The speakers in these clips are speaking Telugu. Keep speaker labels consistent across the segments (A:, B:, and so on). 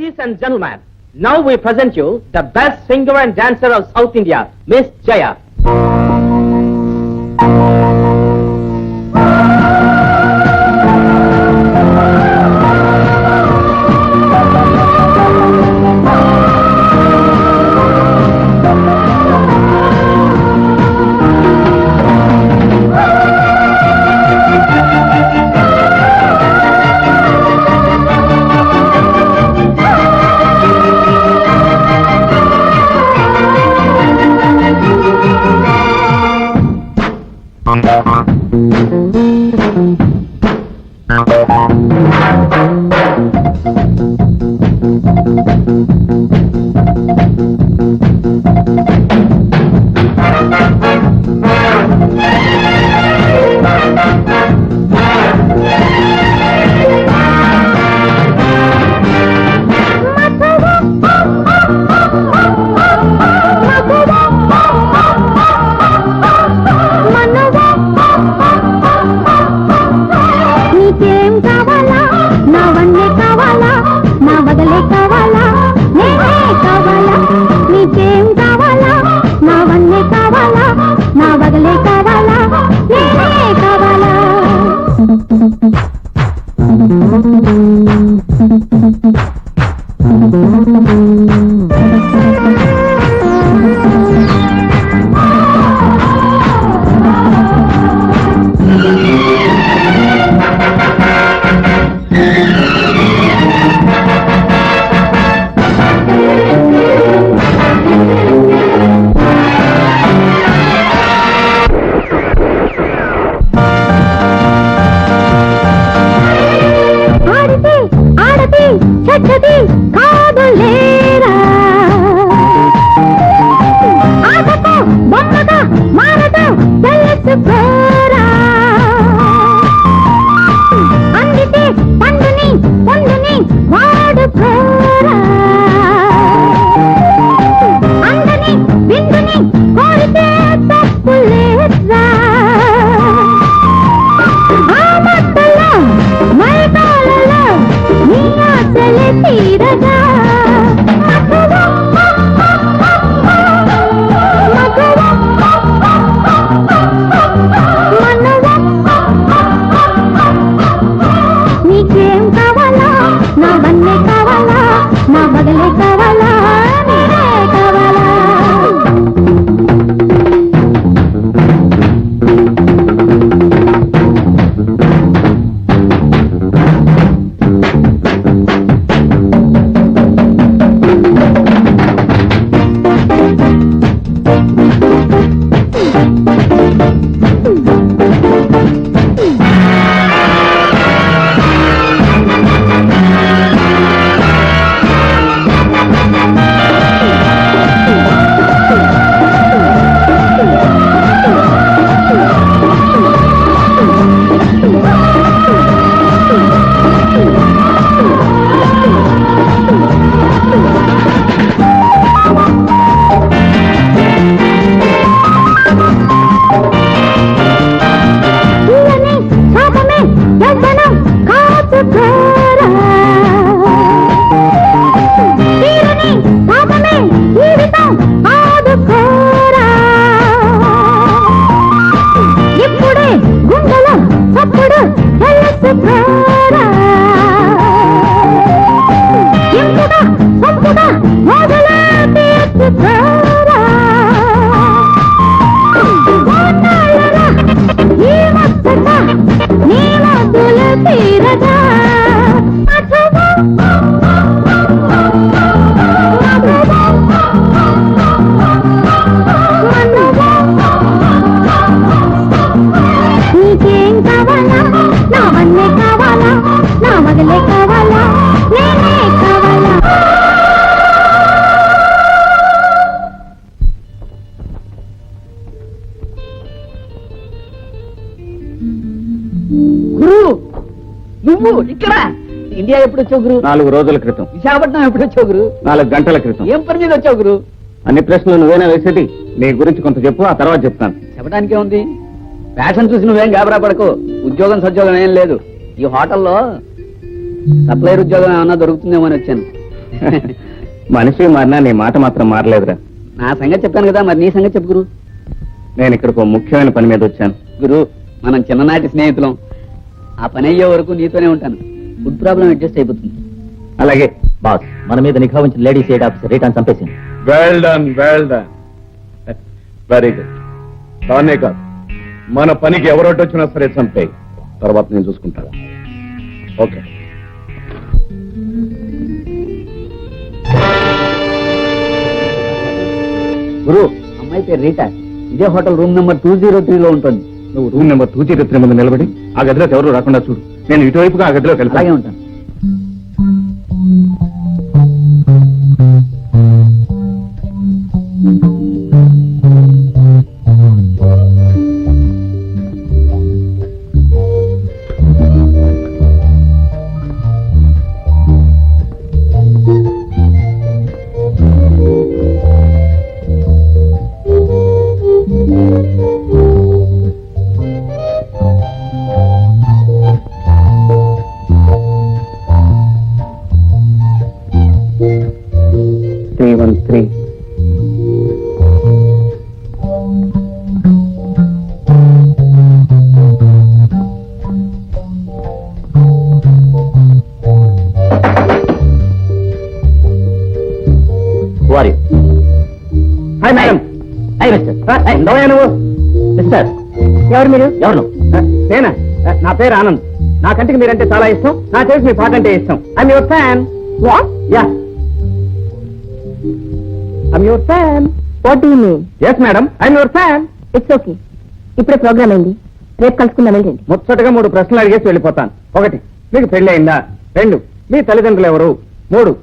A: Ladies and gentlemen, now we present you the best singer and dancer of South India, Miss Jaya. India ఎప్పుడు వచ్చావు గురు?
B: 4 రోజుల క్రితం.
A: విశాఖపట్నం ఎప్పుడు వచ్చావు గురు?
B: 4 గంటల క్రితం.
A: ఏం పని మీద వచ్చావు గురు?
B: అన్ని ప్రశ్నలు నువ్వేనా వేసేది? నీ గురించి కొంత చెప్పు, ఆ తర్వాత చెప్తాను.
A: చెప్పడానికే ఉంది. ఫ్యాషన్ చూసి నువ్వేం గాబరా పడకు. ఉద్యోగం సద్యోగం ఏం లేదు. ఈ హోటల్లో సప్లైర్ ఉద్యోగం ఏమన్నా దొరుకుతుందేమో అని వచ్చాను.
B: మనిషి మారినా నీ మాట మాత్రం మారలేదురా.
C: నా సంగతి చెప్పాను కదా, మరి నీ సంగతి చెప్పు గురు.
B: నేను ఇక్కడికి ఒక ముఖ్యమైన పని మీద వచ్చాను.
C: గురు, మనం చిన్ననాటి స్నేహితులం. ఆ పని అయ్యే వరకు నీతోనే ఉంటాను. ఫుడ్ ప్రాబ్లం అడ్జస్ట్ అయిపోతుంది.
B: అలాగే
A: బాస్, మన మీద నిఘా ఉంచిన లేడీస్ ఎయిడ్ ఆఫీసర్ రీటాన్ చంపేసింది.
D: Well done, well done, very good. దాన్నే కాదు, మన పనికి ఎవరొట్టొచ్చినా సరే చంపేయి, తర్వాత నేను చూసుకుంటాను. ఓకే.
C: గురు, అమ్మాయి పేరు రీటా. ఇదే హోటల్ రూమ్ నెంబర్ 203 లో ఉంటుంది.
B: నువ్వు రూమ్ నెంబర్ 203 ముందు నిలబడి ఆ గదిలోకి ఎవరు రాకుండా చూడు. నేను ఇటువైపుగా ఆ గదిలోకి
C: అలాగే
B: వెళ్తాను.
C: ఉంటాను.
A: Hi madam. Hi mister. నువ్వు మిస్టర్?
C: ఎవరు మీరు?
A: ఎవరు?
C: నేనా? నా పేరు ఆనంద్. నా కంటికి మీరంటే చాలా ఇష్టం. నా చేసి మీ పాట అంటే ఇష్టం. I'm your fan.
E: What?
C: Yeah, I'm your fan.
E: What do you mean?
C: Yes madam, I'm your fan.
E: It's okay. ఇప్పుడే ప్రోగ్రామ్ అయింది. రేపు కలుసుకుందాం, వెళ్ళండి.
C: ముచ్చటగా 3 ప్రశ్నలు అడిగేసి వెళ్ళిపోతాను. 1, మీకు పెళ్లి అయిందా? 2, మీ తల్లిదండ్రులు ఎవరు? 3,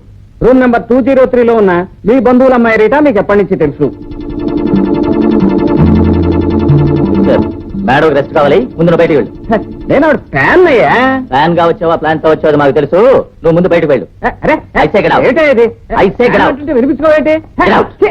C: రూమ్ నెంబర్ 203 లో ఉన్న మీ బంధువుల అమ్మాయి రీటా మీకు ఎప్పటి నుంచి తెలుసు?
A: మిస్టర్, మేడం రెస్ట్ కావాలి, ముందు నువ్వు బయటికి వెళ్ళు.
C: హ, నేను ఆవిడ ఫ్యాన్ అయ్యా.
A: ప్లాన్ గా వచ్చావా ప్లాన్ తో వచ్చావా మాకు తెలుసు. నువ్వు ముందు బయటకు వెళ్ళు.
C: అరే,
A: I say get out.
C: ఏంటే ఇది?
A: I say get out.
C: అంటుంటే వినిపించుకోవేంటి?
A: Get out.
C: ఛీ.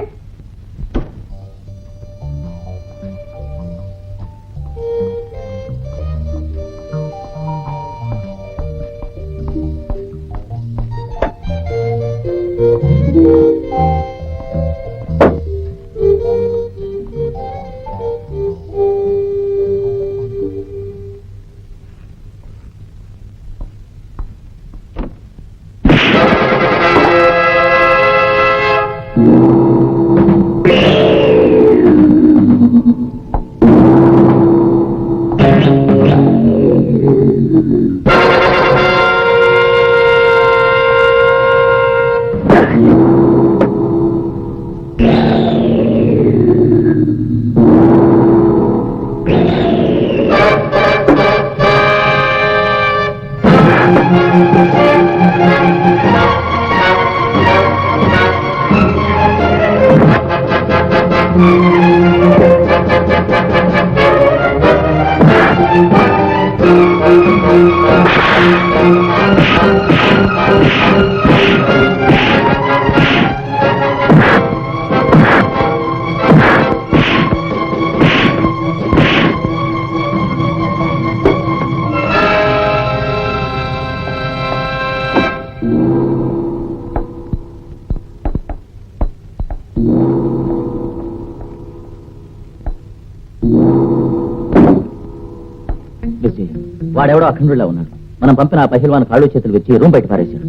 A: వాడెవడో అఖండులా ఉన్నాడు. మనం పంపిన ఆ పహిల్వాన్ కాళ్ళు చేతులు వచ్చి రూమ్ బయట పారేశాడు.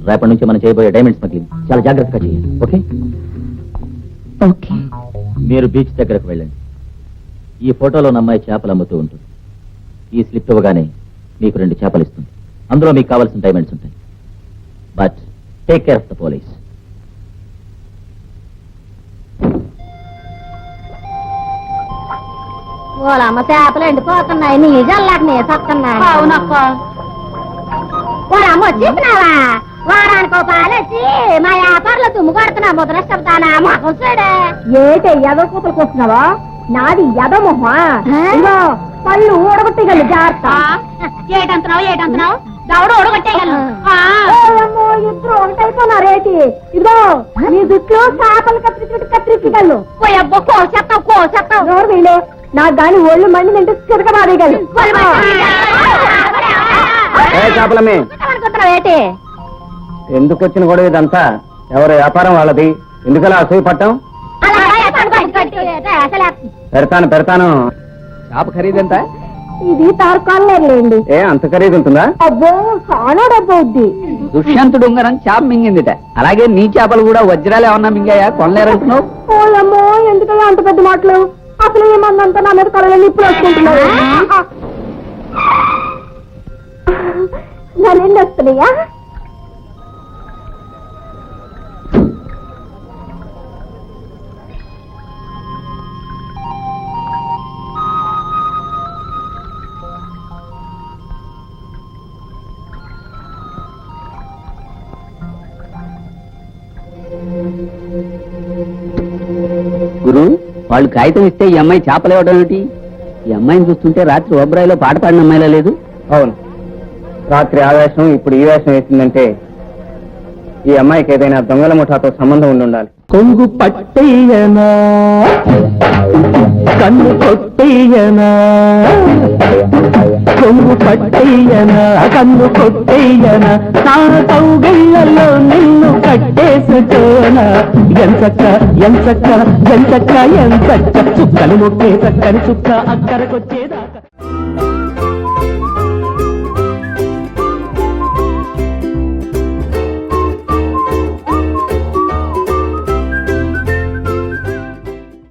A: రేపటి నుంచి మనం చేయబోయే డైమండ్ స్మగ్లింగ్ చాలా జాగ్రత్తగా చేయాలి. ఓకే?
E: ఓకే.
A: మీరు బీచ్ దగ్గరకు వెళ్ళండి. ఈ ఫోటోలో ఉన్న అమ్మాయి చేపలు అమ్ముతూ ఉంటుంది. ఈ స్లిప్ ఇవ్వగానే మీకు 2 చేపలు ఇస్తుంది. అందులో మీకు కావాల్సిన డైమండ్స్ ఉంటాయి. But take care of the police.
E: వాళ్ళమ్మ చేపలు ఎండిపోతున్నాయి, నీ జల్లాక నేసొస్తున్నాయి.
F: అవునక్క.
E: వాళ్ళమ్మ వచ్చేసినావా? వారానికో పాలేసి మా వ్యాపారంలో తుమ్ము కొడుతున్నా, ముద్ర చెప్తానా మొహం చూడే. ఏటే ఎదో కూతురు వస్తున్నావా? నాది ఎదో మొహమా? ఇదిగో పళ్ళు ఊడగొట్టగలను జాగ్రత్త.
F: ఏటంటున్నావు దవడ ఊడగొట్టేయగలను.
E: ఇద్దరు ఒకటైపోయినారేటి? ఇదిగో నీ జుట్లు చేపలు కత్తిరించగలను.
F: పోయబ్బో కోసేస్తావు
E: నోరు వీళ్ళే నాకు గాని ఒళ్ళు మండి నింటే చిరకబాదేయగలను.
C: ఏ చేపలమ్మి,
E: అనుకుంటున్నావు ఏంటి?
C: ఎందుకు వచ్చిన కూడా ఇదంతా ఎవరి వ్యాపారం వాళ్ళది, ఎందుకలా అసూయ పట్టం? పెడతాను. చేప ఖరీదెంత?
E: ఇది తారకాలేండి.
C: ఏ అంత ఖరీదు ఉంటుందా?
E: అబ్బో చాలా డబ్బు అవుద్ది.
C: దుష్యంతుడు ఉంగరం చేప మింగిందిట, అలాగే నీ చేపలు కూడా వజ్రాలు ఏమన్నా మింగాయా? కొనలేరంటున్నావు?
E: ఓలమ్మో ఎందుకలా అంత పెద్ద మాటలు? అసలు ఏమన్నంత నా మీద కళలు నిప్పులు వస్తుంటున్నారు. నన్ను వస్తున్నాయా?
C: గురు, వాళ్ళు కాగితం ఇస్తే ఈ అమ్మాయి చేపలు ఇవ్వడం ఏమిటి? ఈ అమ్మాయిని చూస్తుంటే రాత్రి ఒబ్రాయిలో పాట పాడిన అమ్మాయిలా లేదు? అవును, రాత్రి ఆ వేషం ఇప్పుడు ఈ వేషం వేసిందంటే ఈ అమ్మాయికి ఏదైనా దొంగల ముఠాతో సంబంధం ఉండి ఉండాలి.
G: కొంగు పట్టేయనా, కన్ను కొట్టేయనా, కొంగు పట్టేయనా, కన్ను కొట్టేయనా, నా కౌగిళ్ళలో నిన్ను కట్టేసుకోనా, ఎంచక్క ఎంచక్క ఎంచక్క ఎంచక్క చుక్కలు మొక్కే చక్కని చుక్క అక్కరకొచ్చేదాకా.